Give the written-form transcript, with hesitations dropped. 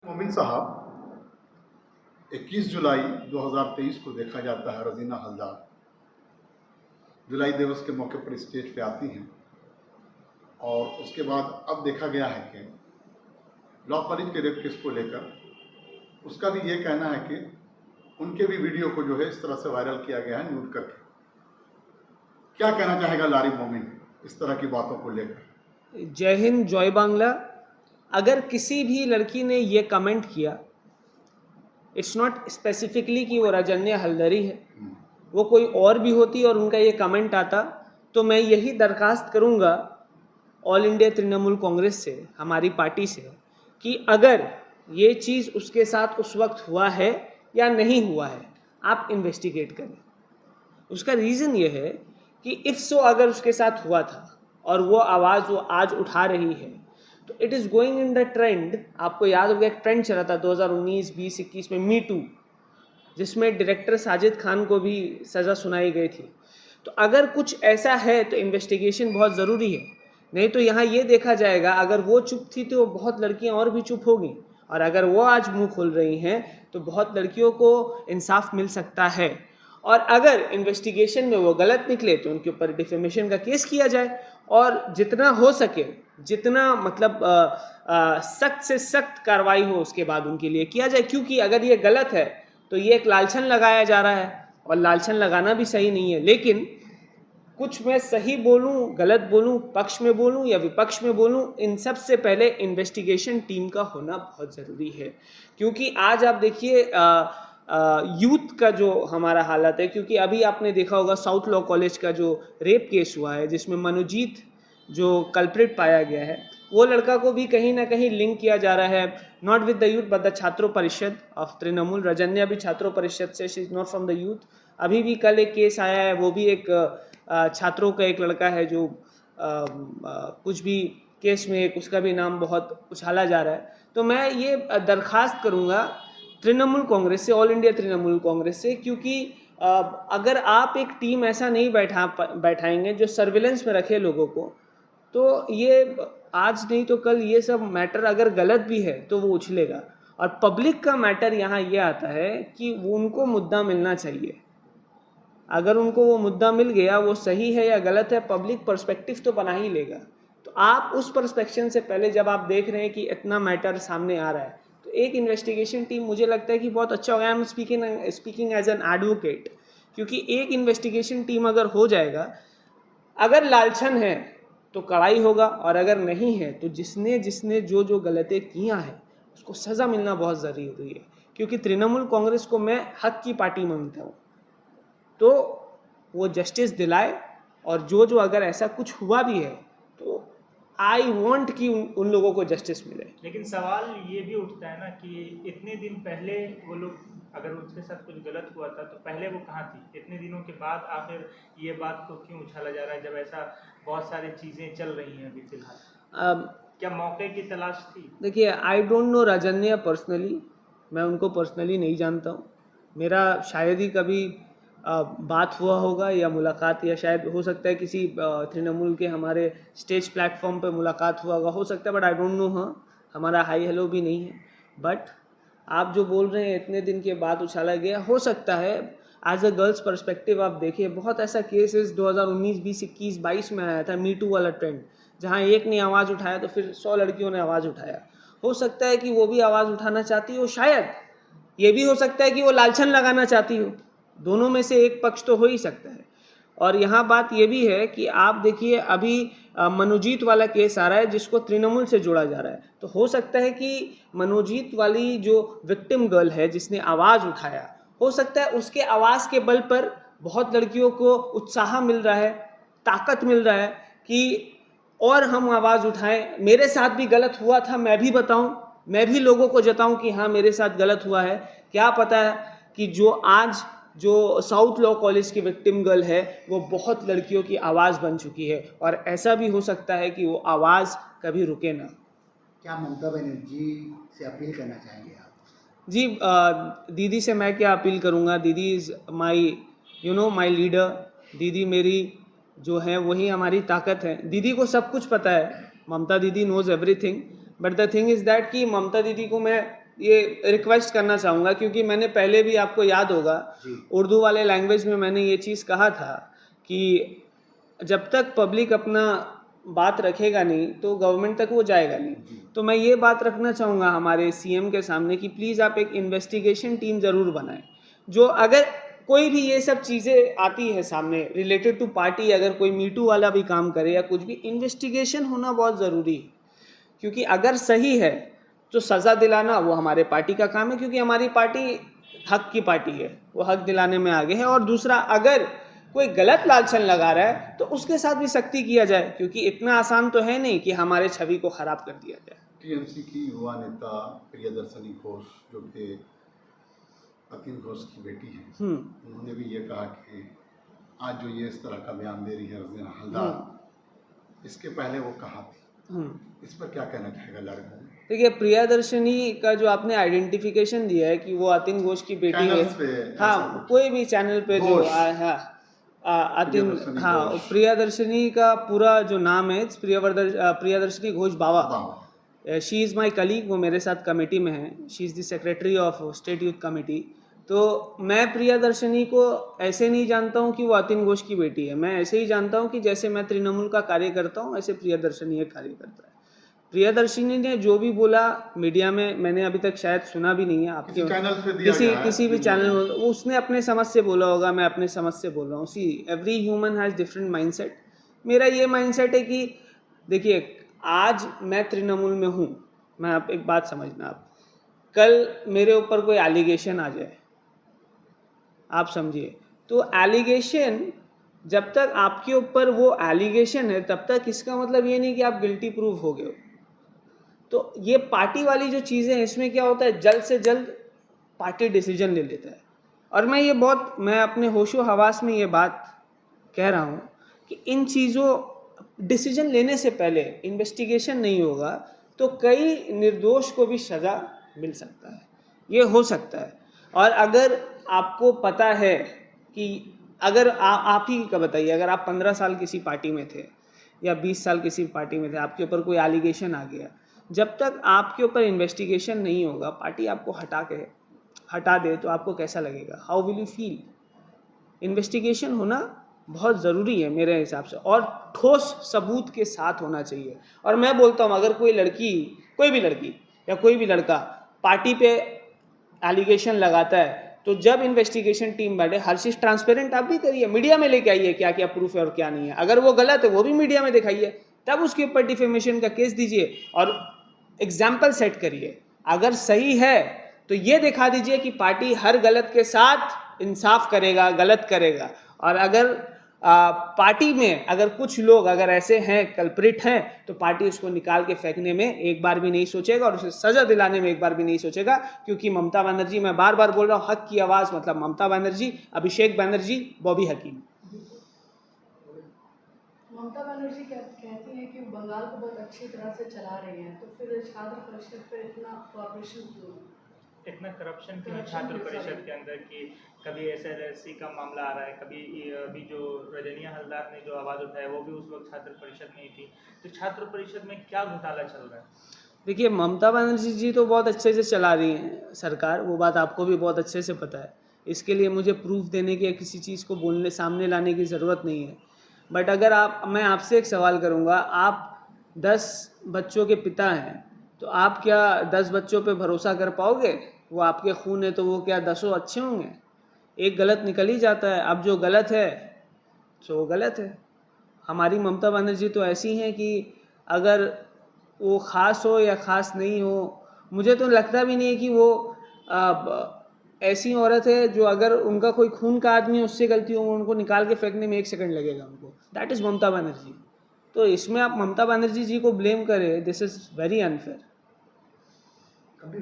मोमिन साहब 21 जुलाई 2023 को देखा जाता है रजीना हलदार जुलाई दिवस के मौके पर स्टेज पे आती हैं और उसके बाद अब देखा गया है कि लॉ कॉलेज के रेप केस को लेकर उसका भी ये कहना है कि उनके भी वीडियो को जो है इस तरह से वायरल किया गया है न्यूड करके। क्या कहना चाहेगा लारी मोमिन इस तरह की बातों को लेकर? जय हिंद, जय बांग्ला। अगर किसी भी लड़की ने ये कमेंट किया, इट्स नॉट स्पेसिफिकली कि वो रजन्या हल्दरी है, वो कोई और भी होती और उनका ये कमेंट आता, तो मैं यही दरखास्त करूँगा ऑल इंडिया तृणमूल कांग्रेस से, हमारी पार्टी से, कि अगर ये चीज़ उसके साथ उस वक्त हुआ है या नहीं हुआ है, आप इन्वेस्टिगेट करें। उसका रीज़न ये है कि इफ़ सो अगर उसके साथ हुआ था और वो आवाज़ वो आज उठा रही है, तो it is going in the trend. आपको याद होगा एक ट्रेंड चला था 2019, 20, 21 में मी टू, जिसमें डायरेक्टर साजिद खान को भी सज़ा सुनाई गई थी। तो अगर कुछ ऐसा है तो इन्वेस्टिगेशन बहुत ज़रूरी है, नहीं तो यहाँ ये देखा जाएगा अगर वो चुप थी तो बहुत लड़कियाँ और भी चुप होगी, और अगर वो आज मुंह खोल रही हैं तो बहुत लड़कियों को इंसाफ मिल सकता है। और अगर इन्वेस्टिगेशन में वो गलत निकले तो उनके ऊपर डिफेमेशन का केस किया जाए और जितना हो सके, जितना मतलब सख्त से सख्त कार्रवाई हो उसके बाद उनके लिए किया जाए, क्योंकि अगर ये गलत है तो ये एक लालछन लगाया जा रहा है और लालछन लगाना भी सही नहीं है। लेकिन कुछ मैं सही बोलूं, गलत बोलूं, पक्ष में बोलूं या विपक्ष में बोलूं, इन सब से पहले इन्वेस्टिगेशन टीम का होना बहुत ज़रूरी है। क्योंकि आज आप देखिए यूथ का जो हमारा हालत है, क्योंकि अभी आपने देखा होगा साउथ लॉ कॉलेज का जो रेप केस हुआ है, जिसमें मनोजीत जो कल्प्रिट पाया गया है, वो लड़का को भी कहीं ना कहीं लिंक किया जा रहा है, not with the youth but the छात्रों परिषद ऑफ तृणमूल। रजन्या भी छात्रों परिषद से, she is not from the youth. अभी भी कल एक केस आया है, वो भी एक छात्रों का एक लड़का है जो कुछ भी केस में एक उसका भी नाम बहुत उछाला जा रहा है। तो मैं ये दरखास्त करूँगा तृणमूल कांग्रेस से, ऑल इंडिया तृणमूल कांग्रेस से, क्योंकि अगर आप एक टीम ऐसा नहीं बैठाएंगे जो सर्विलेंस में रखे लोगों को, तो ये आज नहीं तो कल ये सब मैटर अगर गलत भी है तो वो उछलेगा। और पब्लिक का मैटर यहाँ ये आता है कि वो उनको मुद्दा मिलना चाहिए। अगर उनको वो मुद्दा मिल गया, वो सही है या गलत है, पब्लिक पर्सपेक्टिव तो बना ही लेगा। तो आप उस पर्सपेक्शन से पहले जब आप देख रहे हैं कि इतना मैटर सामने आ रहा है, तो एक इन्वेस्टिगेशन टीम मुझे लगता है कि बहुत अच्छा होगा। I am speaking as an advocate, क्योंकि एक इन्वेस्टिगेशन टीम अगर हो जाएगा, अगर लालछन है तो कड़ाई होगा, और अगर नहीं है तो जिसने जिसने जो जो गलतियाँ किया है उसको सज़ा मिलना बहुत ज़रूरी है। क्योंकि तृणमूल कांग्रेस को मैं हक की पार्टी मानता हूँ, तो वो जस्टिस दिलाए, और जो जो अगर ऐसा कुछ हुआ भी है तो आई वांट कि उन लोगों को जस्टिस मिले। लेकिन सवाल ये भी उठता है ना कि इतने दिन पहले वो लोग, अगर उसके साथ कुछ गलत हुआ था तो पहले वो कहाँ थी? इतने दिनों के बाद आखिर ये बात को क्यों उछाला जा रहा है, जब ऐसा बहुत सारी चीज़ें चल रही हैं अभी फिलहाल? क्या मौके की तलाश थी? देखिए, आई डोंट नो रजन्या पर्सनली, मैं उनको पर्सनली नहीं जानता हूँ। मेरा शायद ही कभी बात हुआ होगा या मुलाकात, या शायद हो सकता है किसी तृणमूल के हमारे स्टेज प्लेटफॉर्म पे मुलाकात हुआ होगा, हो सकता है, बट आई डोंट नो। हाँ, हमारा हाई हेलो भी नहीं है। बट आप जो बोल रहे हैं इतने दिन के बाद उछाला गया, हो सकता है एज अ गर्ल्स पर्सपेक्टिव। आप देखिए, बहुत ऐसा केसेस 2019, 20, 21, 22 में आया था, मी टू वाला ट्रेंड, जहाँ एक ने आवाज़ उठाया तो फिर 100 लड़कियों ने आवाज़ उठाया। हो सकता है कि वो भी आवाज़ उठाना चाहती हो, शायद ये भी हो सकता है कि वो लालछन लगाना चाहती हो। दोनों में से एक पक्ष तो हो ही सकता है। और यहाँ बात ये भी है कि आप देखिए, अभी मनोजीत वाला केस आ रहा है जिसको तृणमूल से जोड़ा जा रहा है। तो हो सकता है कि मनोजीत वाली जो विक्टिम गर्ल है जिसने आवाज़ उठाया, हो सकता है उसके आवाज़ के बल पर बहुत लड़कियों को उत्साह मिल रहा है, ताकत मिल रहा है कि और हम आवाज़ उठाएं, मेरे साथ भी गलत हुआ था, मैं भी बताऊं, मैं भी लोगों को जताऊं कि हाँ मेरे साथ गलत हुआ है। क्या पता है कि जो आज जो साउथ लॉ कॉलेज की विक्टिम गर्ल है वो बहुत लड़कियों की आवाज़ बन चुकी है, और ऐसा भी हो सकता है कि वो आवाज़ कभी रुके ना। क्या ममता बनर्जी से अपील करना चाहेंगे आप? जी, दीदी से मैं क्या अपील करूँगा। दीदी इज़ माई माई लीडर। दीदी मेरी जो है वही हमारी ताकत है। दीदी को सब कुछ पता है, Mamata Didi knows everything. But the thing is that कि ममता दीदी को मैं ये रिक्वेस्ट करना चाहूँगा, क्योंकि मैंने पहले भी, आपको याद होगा, जी। उर्दू वाले लैंग्वेज में मैंने ये चीज़ कहा था कि जब तक पब्लिक अपना बात रखेगा नहीं तो गवर्नमेंट तक वो जाएगा नहीं। तो मैं ये बात रखना चाहूँगा हमारे सीएम के सामने कि प्लीज़ आप एक इन्वेस्टिगेशन टीम ज़रूर बनाएं, जो अगर कोई भी ये सब चीज़ें आती है सामने रिलेटेड टू पार्टी, अगर कोई मीटू वाला भी काम करे या कुछ भी, इन्वेस्टिगेशन होना बहुत ज़रूरी है। क्योंकि अगर सही है तो सज़ा दिलाना वो हमारे पार्टी का काम है, क्योंकि हमारी पार्टी हक की पार्टी है, वो हक दिलाने में आगे है। और दूसरा, अगर कोई गलत लालछन लगा रहा है तो उसके साथ भी सख्ती किया जाए, क्योंकि इतना आसान तो है नहीं कि हमारे छवि को ख़राब कर दिया जाए। टीएमसी की युवा नेता प्रियदर्शनी घोष, जो कि अतीन घोष की बेटी है, उन्होंने भी ये कहा कि आज जो ये इस तरह का बयान दे रही है रज़ीना हल्दार, इसके पहले वो कहाँ थी? इस पर क्या कहना चाहेगा लड़का? देखिए, प्रियदर्शनी का जो आपने आइडेंटिफिकेशन दिया है कि वो अतीन घोष की बेटी है, हाँ, कोई भी चैनल पे जो अतीन, हाँ, प्रियदर्शनी का पूरा जो नाम है प्रियदर्शनी घोष बावा। शी इज़ माई कलीग, वो मेरे साथ कमेटी में है, she is the secretary of state youth committee. तो मैं प्रियदर्शनी को ऐसे नहीं जानता हूँ कि वो अतीन घोष की बेटी है, मैं ऐसे ही जानता हूँ कि जैसे मैं तृणमूल का कार्य करता हूँ ऐसे प्रियदर्शनी एक कार्य करता है। प्रियदर्शनी ने जो भी बोला मीडिया में, मैंने अभी तक शायद सुना भी नहीं है, आपके चैनल पे दिया किसी भी चैनल में, उसने अपने समझ से बोला होगा, मैं अपने समझ से बोल रहा हूँ। See, every human has different mindset. मेरा ये माइंडसेट है कि देखिए, आज मैं तृणमूल में हूँ, मैं आप एक बात समझना, आप कल मेरे ऊपर कोई एलिगेशन आ जाए, आप समझिए, तो एलिगेशन जब तक आपके ऊपर वो एलिगेशन है तब तक इसका मतलब ये नहीं कि आप गिल्टी प्रूव हो गए हो। तो ये पार्टी वाली जो चीज़ें हैं, इसमें क्या होता है, जल्द से जल्द पार्टी डिसीजन ले लेता है। और मैं अपने होशो हवास में ये बात कह रहा हूँ कि इन चीज़ों, डिसीजन लेने से पहले इन्वेस्टिगेशन नहीं होगा तो कई निर्दोष को भी सज़ा मिल सकता है, ये हो सकता है। और अगर आपको पता है कि अगर आप ही का बताइए, अगर आप 15 साल किसी पार्टी में थे या 20 साल किसी पार्टी में थे, आपके ऊपर कोई एलिगेशन आ गया, जब तक आपके ऊपर इन्वेस्टिगेशन नहीं होगा, पार्टी आपको हटा दे तो आपको कैसा लगेगा? How will you feel? Investigation होना बहुत ज़रूरी है मेरे हिसाब से, और ठोस सबूत के साथ होना चाहिए। और मैं बोलता हूँ, अगर कोई लड़की, कोई भी लड़की या कोई भी लड़का पार्टी पे एलिगेशन लगाता है, तो जब इन्वेस्टिगेशन टीम बैठे, हर चीज़ ट्रांसपेरेंट आप भी करिए, मीडिया में लेके आइए क्या क्या प्रूफ है और क्या नहीं है। अगर वो गलत है वो भी मीडिया में दिखाइए, तब उसके ऊपर डिफेमेशन का केस दीजिए और एग्जाम्पल सेट करिए। अगर सही है तो ये दिखा दीजिए कि पार्टी हर गलत के साथ इंसाफ करेगा, गलत करेगा। और अगर पार्टी में अगर कुछ लोग अगर ऐसे हैं, कल्प्रिट हैं, तो पार्टी उसको निकाल के फेंकने में एक बार भी नहीं सोचेगा और उसे सजा दिलाने में एक बार भी नहीं सोचेगा। क्योंकि ममता बनर्जी, मैं बार बार बोल रहा हूँ, हक की आवाज़ मतलब ममता बनर्जी, अभिषेक बनर्जी, बॉबी हकीम। ममता बनर्जी कहती हैं कि बंगाल को बहुत अच्छी तरह से चला रही हैं, तो फिर छात्र परिषद पर इतना कॉर्पोरेशन क्यों, इतना करप्शन क्यों छात्र परिषद के अंदर कि कभी SLSC का मामला आ रहा है, कभी अभी जो रजनिया हल्दार ने जो आवाज़ उठाया वो भी उस वक्त छात्र परिषद में ही थी। तो छात्र परिषद में क्या घोटाला चल रहा है? देखिए, ममता बनर्जी जी तो बहुत अच्छे से चला रही हैं सरकार, वो बात आपको भी बहुत अच्छे से पता है। इसके लिए मुझे प्रूफ देने की या किसी चीज़ को बोलने सामने लाने की ज़रूरत नहीं है। बट अगर मैं आपसे एक सवाल करूँगा, आप 10 बच्चों के पिता हैं, तो आप क्या 10 बच्चों पे भरोसा कर पाओगे? वो आपके खून है तो वो क्या 10 अच्छे होंगे? एक गलत निकल ही जाता है। अब जो गलत है तो वो गलत है। हमारी ममता बनर्जी तो ऐसी हैं कि अगर वो ख़ास हो या ख़ास नहीं हो, मुझे तो लगता भी नहीं है कि वो ऐसी औरत है जो अगर उनका कोई खून का आदमी है उससे गलती हो, उनको निकाल के फेंकने में 1 सेकंड लगेगा उनको। That is Mamata Banerjee. तो इसमें आप ममता बनर्जी जी को ब्लेम करें, दिस इज़ वेरी अनफेयर। कभी